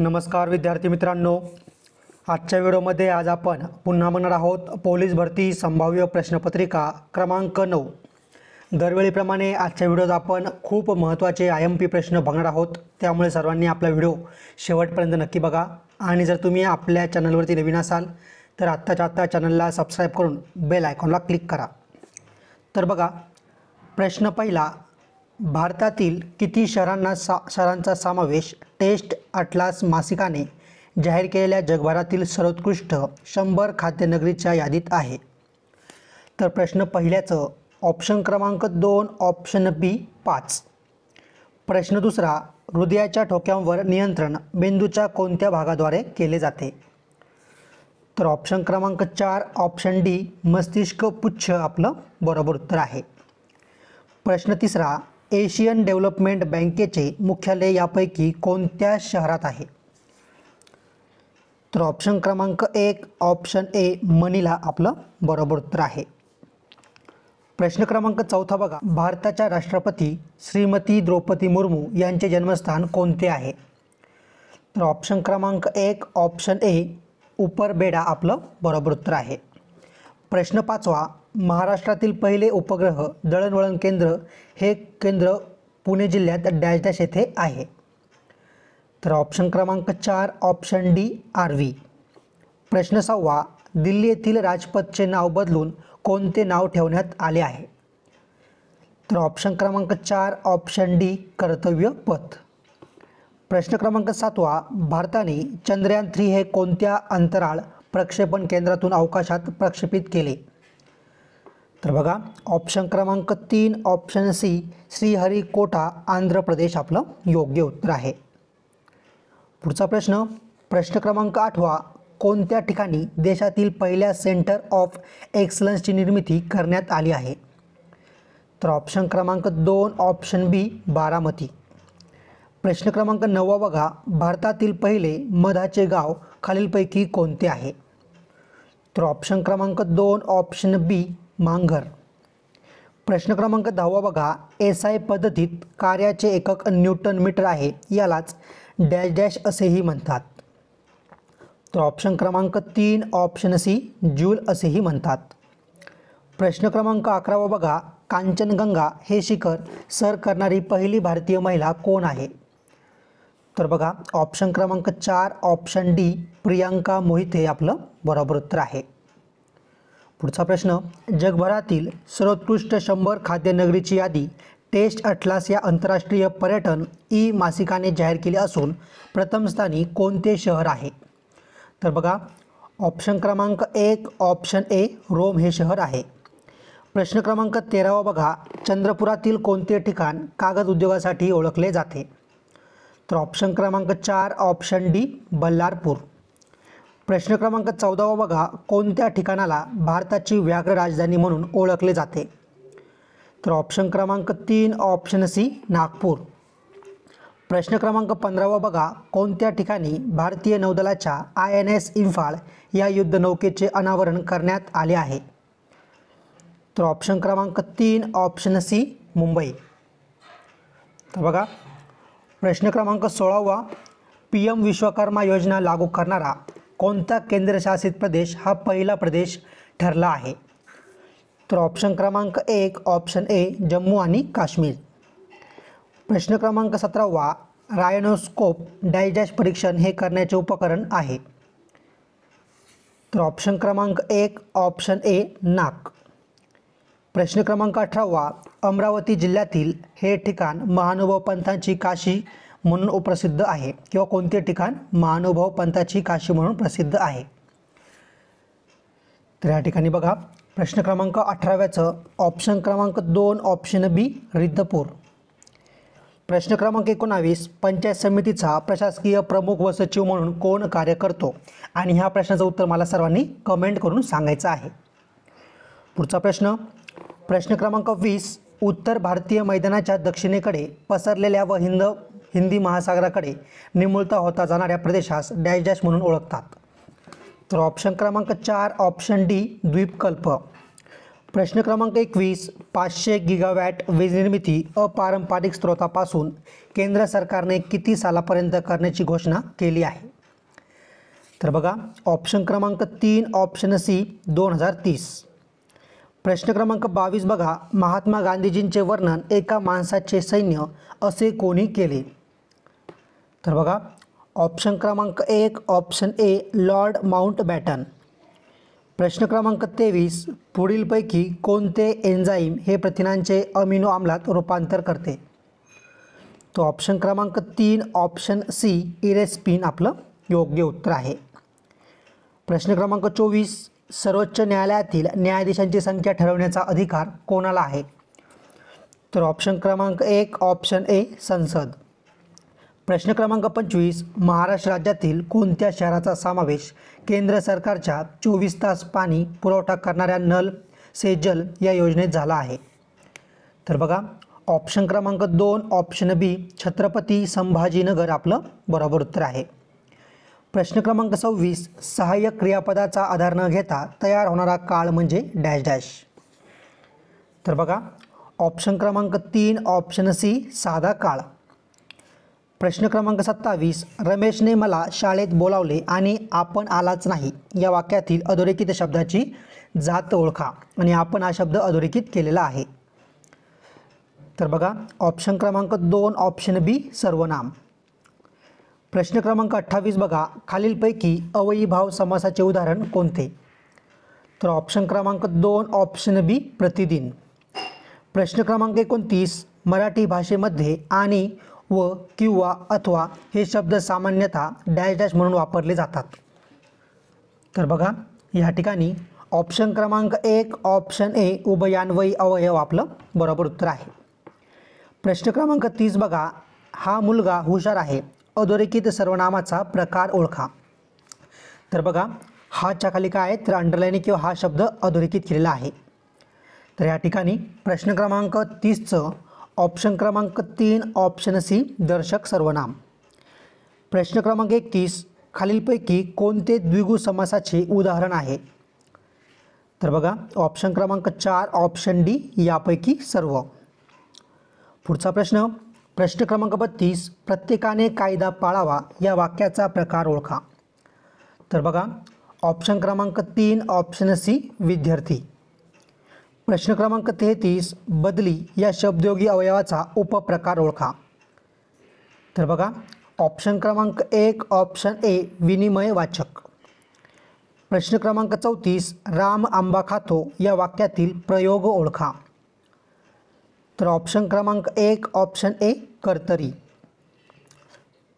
नमस्कार विद्यार्थी मित्रांनो, आजच्या व्हिडिओमध्ये आज आपण पुन्हा म्हणणार आहोत पोलीस भरती संभाव्य प्रश्नपत्रिका क्रमांक 9। दरवेळीप्रमाणे आजच्या व्हिडिओत आपण खूप महत्त्वाचे IMP प्रश्न बघणार आहोत, त्यामुळे सर्वांनी आपला व्हिडिओ शेवटपर्यंत नक्की बघा। आणि जर तुम्ही आपल्या चॅनलवरती नवीन असाल तर आत्ताच्या आत्ता चॅनलला सबस्क्राइब करून बेल आयकॉनला क्लिक करा। तर बघा, प्रश्न पहिला, भारतातील किती शहरांचा समावेश टेस्ट अटलास मासिकाने जाहीर केलेल्या जगभरातील सर्वोत्कृष्ट 100 खाद्यनगरीच्या यादीत आहे? तर प्रश्न पहिल्याचं ऑप्शन क्रमांक 2 ऑप्शन बी 5। प्रश्न दुसरा, हृदयाच्या ठोक्यांवर नियंत्रण मेंदूच्या कोणत्या भागाद्वारे केले जाते? तर ऑप्शन क्रमांक 4 ऑप्शन डी मस्तिष्क पुच्छ आपलं बरोबर उत्तर आहे। प्रश्न तिसरा, एशियन डेव्हलपमेंट बँकेचे मुख्यालय यापैकी कोणत्या शहरात आहे? तर ऑप्शन क्रमांक 1 ऑप्शन ए मनिला आपलं बरोबर उत्तर आहे। प्रश्न क्रमांक 4 बघा, भारताच्या राष्ट्रपती श्रीमती द्रौपदी मुर्मू यांचे जन्मस्थान कोणते आहे? तर ऑप्शन क्रमांक 1 ऑप्शन ए उपरबेडा आपलं बरोबर उत्तर आहे। प्रश्न 5, महाराष्ट्रातील पहिले उपग्रह दळणवळण केंद्र हे केंद्र पुणे जिल्ह्यात डॅश डॅश येथे आहे? तर ऑप्शन क्रमांक 4 ऑप्शन डी आर्वी। प्रश्न 6, दिल्ली येथील राजपथचे नाव बदलून कोणते नाव ठेवण्यात आले आहे? तर ऑप्शन क्रमांक 4 ऑप्शन डी कर्तव्य पथ। प्रश्न क्रमांक 7, भारताने चंद्रयान 3 हे कोणत्या अंतराळ प्रक्षेपण केंद्रातून अवकाशात प्रक्षेपित केले? तर बघा, ऑप्शन क्रमांक 3 ऑप्शन सी श्रीहरिकोटा आंध्र प्रदेश आपलं योग्य उत्तर आहे। पुढचा प्रश्न, प्रश्न क्रमांक 8, कोणत्या ठिकाणी देशातील पहिल्या सेंटर ऑफ एक्सलन्सची निर्मिती करण्यात आली आहे? तर ऑप्शन क्रमांक 2 ऑप्शन बी बारामती। प्रश्न क्रमांक 9 बघा, भारतातील पहिले मधाचे गाव खालीलपैकी कोणते आहे? तर ऑप्शन क्रमांक 2 ऑप्शन बी मांघर। प्रश्न क्रमांक 10 बघा, SI पद्धतीत कार्याचे एकक न्यूटन मीटर आहे, यालाच डॅश डॅश असेही म्हणतात? तर ऑप्शन क्रमांक 3 ऑप्शन सी जूल असेही म्हणतात। प्रश्न क्रमांक 11 बघा, कांचनगंगा हे शिखर सर करणारी पहिली भारतीय महिला कोण आहे? तर बघा, ऑप्शन क्रमांक 4 ऑप्शन डी प्रियांका मोहिते आपलं बरोबर उत्तर आहे। पुढचा प्रश्न, जगभरातील सर्वोत्कृष्ट 100 खाद्यनगरीची यादी टेस्ट अटलास या आंतरराष्ट्रीय पर्यटन मासिकाने जाहीर केली असून प्रथम स्थानी कोणते शहर आहे? तर बघा, ऑप्शन क्रमांक 1 ऑप्शन ए रोम हे शहर आहे। प्रश्न क्रमांक 13 बघा, चंद्रपुरातील कोणते ठिकाण कागद उद्योगासाठी ओळखले जाते? तर ऑप्शन क्रमांक 4 ऑप्शन डी बल्लारपूर। प्रश्न क्रमांक 14 बघा, कोणत्या ठिकाणाला भारताची व्याघ्र राजधानी म्हणून ओळखले जाते? तर ऑप्शन क्रमांक 3 ऑप्शन सी नागपूर। प्रश्न क्रमांक 15 बघा, कोणत्या ठिकाणी भारतीय नौदलाच्या INS इम्फाळ या युद्धनौकेचे अनावरण करण्यात आले आहे? तर ऑप्शन क्रमांक 3 ऑप्शन सी मुंबई। तर बघा, प्रश्न क्रमांक 16, PM विश्वकर्मा योजना लागू करणारा कोणता केंद्रशासित प्रदेश हा पहिला प्रदेश ठरला आहे? तर ऑप्शन क्रमांक 1 ऑप्शन ए जम्मू आणि काश्मीर। प्रश्न क्रमांक 17, रायनोस्कोप डॅश डॅश परीक्षण हे करण्याचे उपकरण आहे? तर ऑप्शन क्रमांक 1 ऑप्शन ए नाक। प्रश्न क्रमांक 18, अमरावती जिल्ह्यातील हे ठिकाण महानुभाव पंथांची काशी म्हणून प्रसिद्ध आहे, किंवा कोणते ठिकाण महानुभाव पंथाची काशी म्हणून प्रसिद्ध आहे? तर या ठिकाणी बघा, प्रश्न क्रमांक 18चं ऑप्शन क्रमांक 2 ऑप्शन बी रिद्धपूर। प्रश्न क्रमांक 19, पंचायत समितीचा प्रशासकीय प्रमुख व सचिव म्हणून कोण कार्य करतो? आणि ह्या प्रश्नाचं उत्तर मला सर्वांनी कमेंट करून सांगायचं आहे। पुढचा प्रश्न, प्रश्न क्रमांक 20, उत्तर भारतीय मैदानाच्या दक्षिणेकडे पसरलेल्या व हिंदी महासागराकडे निमुळता होता जाणाऱ्या प्रदेशास डॅश डॅश म्हणून ओळखतात? तर ऑप्शन क्रमांक 4 ऑप्शन डी द्वीपकल्प। प्रश्न क्रमांक 21, 500 गिगावॅट वीज निर्मिती अपारंपरिक स्रोतापासून केंद्र सरकारने किती सालापर्यंत करण्याची घोषणा केली आहे? तर बघा, ऑप्शन क्रमांक 3 ऑप्शन सी 2030. प्रश्न क्रमांक 22 बघा, महात्मा गांधीजींचे वर्णन एका माणसाचे सैन्य असे कोणी केले? तर बघा, ऑप्शन क्रमांक 1 ऑप्शन ए लॉर्ड माउंटबॅटन. प्रश्न क्रमांक 23, पुढीलपैकी कोणते एन्झाईम हे प्रथिनांचे अमिनो आम्लात रूपांतर करते? तो ऑप्शन क्रमांक 3 ऑप्शन सी इरेस्पिन आपलं योग्य उत्तर आहे. प्रश्न क्रमांक 24, सर्वोच्च न्यायालयातील न्यायाधीशांची संख्या ठरवण्याचा अधिकार कोणाला आहे? तर ऑप्शन क्रमांक 1 ऑप्शन ए संसद. प्रश्न क्रमांक 25, महाराष्ट्र राज्यातील कोणत्या शहराचा समावेश केंद्र सरकारच्या 24 तास पाणी पुरवठा करणाऱ्या नल से जल या योजनेत झाला आहे? तर बघा, ऑप्शन क्रमांक 2 ऑप्शन बी छत्रपती संभाजीनगर आपलं बरोबर उत्तर आहे. प्रश्न क्रमांक 26, सहाय्यक क्रियापदाचा आधार न घेता तयार होणारा काळ म्हणजे डॅश डॅश. तर बघा, ऑप्शन क्रमांक 3 ऑप्शन सी साधा काळ. प्रश्न क्रमांक 27, रमेशने मला शाळेत बोलावले आणि आपण आलाच नाही या वाक्यातील अधोरेखित शब्दाची जात ओळखा. आणि आपण हा शब्द अधोरेखित केलेला आहे. तर बघा, ऑप्शन क्रमांक 2 ऑप्शन बी सर्वनाम. प्रश्न क्रमांक 28 बघा, खालीलपैकी अवयीभाव समासाचे उदाहरण कोणते? तर ऑप्शन क्रमांक 2 ऑप्शन बी प्रतिदिन. प्रश्न क्रमांक 29, मराठी भाषेमध्ये आणि व किंवा अथवा हे शब्द सामान्यतः डॅश डॅश म्हणून वापरले जातात. तर बघा, या ठिकाणी ऑप्शन क्रमांक 1 ऑप्शन ए उभयान्वयी अवयव आपलं बरोबर उत्तर आहे. प्रश्न क्रमांक 30 बघा, हा मुलगा हुशार आहे अधोरेखित सर्वनामाचा प्रकार ओळखा. तर बघा, हाच्या खाली काय आहे तर अंडरलाईन किंवा हा शब्द अधोरेखित केलेला आहे. तर या ठिकाणी प्रश्न क्रमांक 30चं ऑप्शन क्रमांक 3 ऑप्शन सी दर्शक सर्वनाम. प्रश्न क्रमांक 31, खालीलपैकी कोणते द्विगु समासाचे उदाहरण आहे? तर बघा, ऑप्शन क्रमांक 4 ऑप्शन डी यापैकी सर्व. पुढचा प्रश्न, प्रश्न क्रमांक 32, प्रत्येकाने कायदा पाळावा या वाक्याचा प्रकार ओळखा. तर बघा, ऑप्शन क्रमांक 3 ऑप्शन सी विद्यार्थी. प्रश्न क्रमांक 33, बदली या शब्दयोगी अवयवाचा उपप्रकार ओळखा. तर बघा, ऑप्शन क्रमांक 1 ऑप्शन ए विनिमय वाचक. प्रश्न क्रमांक 34, राम आंबा खातो या वाक्यातील प्रयोग ओळखा. तर ऑप्शन क्रमांक 1 ऑप्शन ए कर्तरी.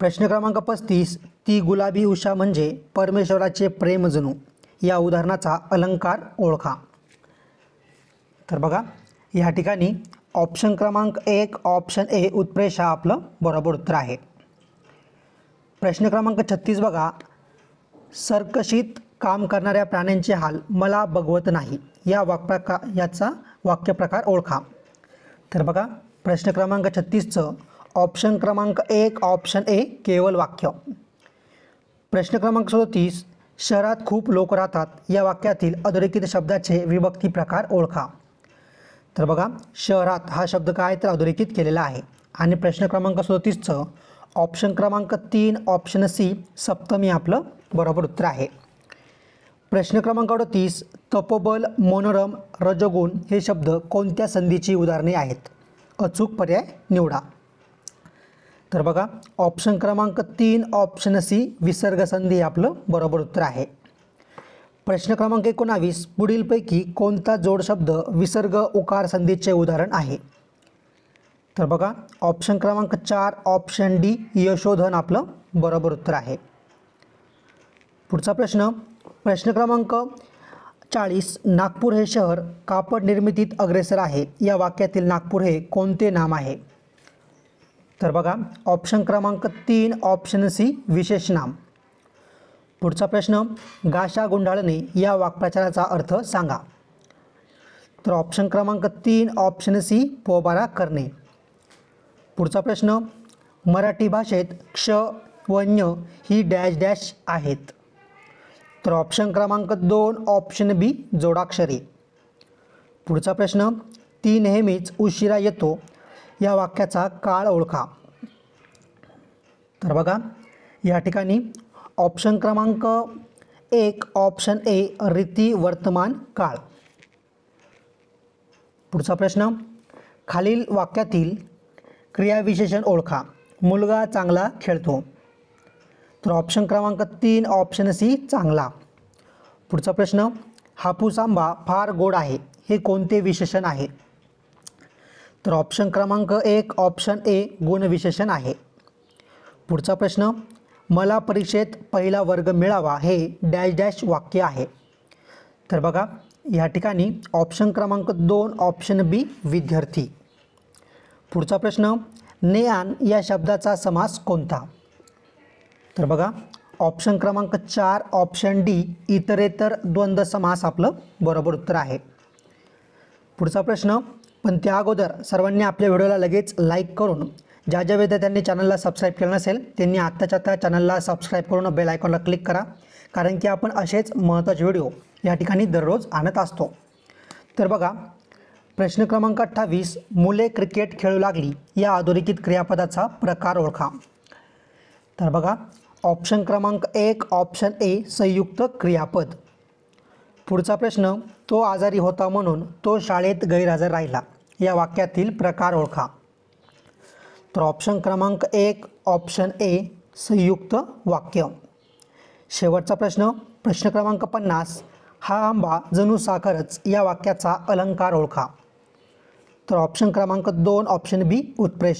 प्रश्न क्रमांक 35, ती गुलाबी उषा म्हणजे परमेश्वराचे प्रेम जणू या उदाहरणाचा अलंकार ओळखा. तर बघा, या ठिकाणी ऑप्शन क्रमांक 1 ऑप्शन ए उत्प्रेषा आपलं बरोबर उत्तर आहे. प्रश्न क्रमांक 36 बघा, सर्कशीत काम करणाऱ्या प्राण्यांचे हाल मला बघवत नाही याचा वाक्यप्रकार ओळखा. तर बघा, प्रश्न क्रमांक 36चं ऑप्शन क्रमांक 1 ऑप्शन ए केवळ वाक्य. प्रश्न क्रमांक 37, शहरात खूप लोक राहतात या वाक्यातील अधोरेखित शब्दाचे विभक्ती प्रकार ओळखा. तर बघा, शहरात हा शब्द काय तर अधोरेखित केलेला आहे. आणि प्रश्न क्रमांक 37चं ऑप्शन क्रमांक 3 ऑप्शन सी सप्तमी आपलं बरोबर उत्तर आहे. प्रश्न क्रमांक 38, तपोबल मनोरम रजोगुण हे शब्द कोणत्या संधीची उदाहरणे आहेत? अचूक पर्याय निवडा. तर बघा, ऑप्शन क्रमांक 3 ऑप्शन सी विसर्ग संधी आपलं बरोबर उत्तर आहे. प्रश्न क्रमांक 19, पुढीलपैकी कोणता जोडशब्द विसर्ग उकार संधीचे उदाहरण आहे? तर बघा, ऑप्शन क्रमांक 4 ऑप्शन डी यशोधन आपलं बरोबर उत्तर आहे. पुढचा प्रश्न, प्रश्न क्रमांक 40, नागपूर हे शहर कापड निर्मितीत अग्रेसर आहे या वाक्यातील नागपूर हे कोणते नाम आहे? तर बघा, ऑप्शन क्रमांक 3 ऑप्शन सी विशेष नाम. पुढचा प्रश्न, गाशा गुंडाळणे या वाक्प्रचाराचा अर्थ सांगा. तर ऑप्शन क्रमांक 3 ऑप्शन सी पोबारा करणे. पुढचा प्रश्न, मराठी भाषेत क्ष व ञ ही डॅश डॅश आहेत. तर ऑप्शन क्रमांक 2 ऑप्शन बी जोडाक्षरे. पुढचा प्रश्न, ती नेहमीच उशिरा येतो या वाक्याचा काळ ओळखा. तर बघा या ठिकाणी ऑप्शन क्रमांक 1 ऑप्शन ए रीती वर्तमान काळ. पुढचा प्रश्न, खालील वाक्यातील क्रियाविशेषण ओळखा. मुलगा चांगला खेळतो. तर ऑप्शन क्रमांक 3 ऑप्शन सी चांगला. पुढचा प्रश्न, हापूस आंबा फार गोड आहे हे कोणते विशेषण आहे. तर ऑप्शन क्रमांक 1 ऑप्शन ए गुणविशेषण आहे. पुढचा प्रश्न, मला परीक्षेत पहिला वर्ग मिळावा हे डॅश डॅश वाक्य आहे. तर बघा या ठिकाणी ऑप्शन क्रमांक 2 ऑप्शन बी विद्यार्थी. पुढचा प्रश्न, ने आण या शब्दाचा समास कोणता. तर बघा ऑप्शन क्रमांक 4 ऑप्शन डी इतरेतर द्वंद्व समास आपलं बरोबर उत्तर आहे. पुढचा प्रश्न, पण त्या अगोदर सर्वांनी आपल्या व्हिडिओला लगेच लाईक करून, ज्या ज्या विद्यार्थ्यांनी चॅनलला सबस्क्राईब केलं नसेल त्यांनी आत्ताच्या त्या चॅनलला सबस्क्राईब करून बेल आयकॉनला क्लिक करा, कारण की आपण असेच महत्त्वाचे व्हिडिओ या ठिकाणी दररोज आणत असतो. तर बघा प्रश्न क्रमांक 28, मुले क्रिकेट खेळू लागली या अधोरेखित क्रियापदाचा प्रकार ओळखा. तर बघा ऑप्शन क्रमांक 1 ऑप्शन ए संयुक्त क्रियापद. पुढचा प्रश्न, तो आजारी होता म्हणून तो शाळेत गैरहजर राहिला या वाक्यातील प्रकार ओळखा. तर ऑप्शन क्रमांक 1 ऑप्शन ए संयुक्त वाक्य. शेवटचा प्रश्न, प्रश्न क्रमांक 50, हा आंबा जणू साखरच या वाक्याचा अलंकार ओळखा. तर ऑप्शन क्रमांक 2 ऑप्शन बी उत्प्रेष.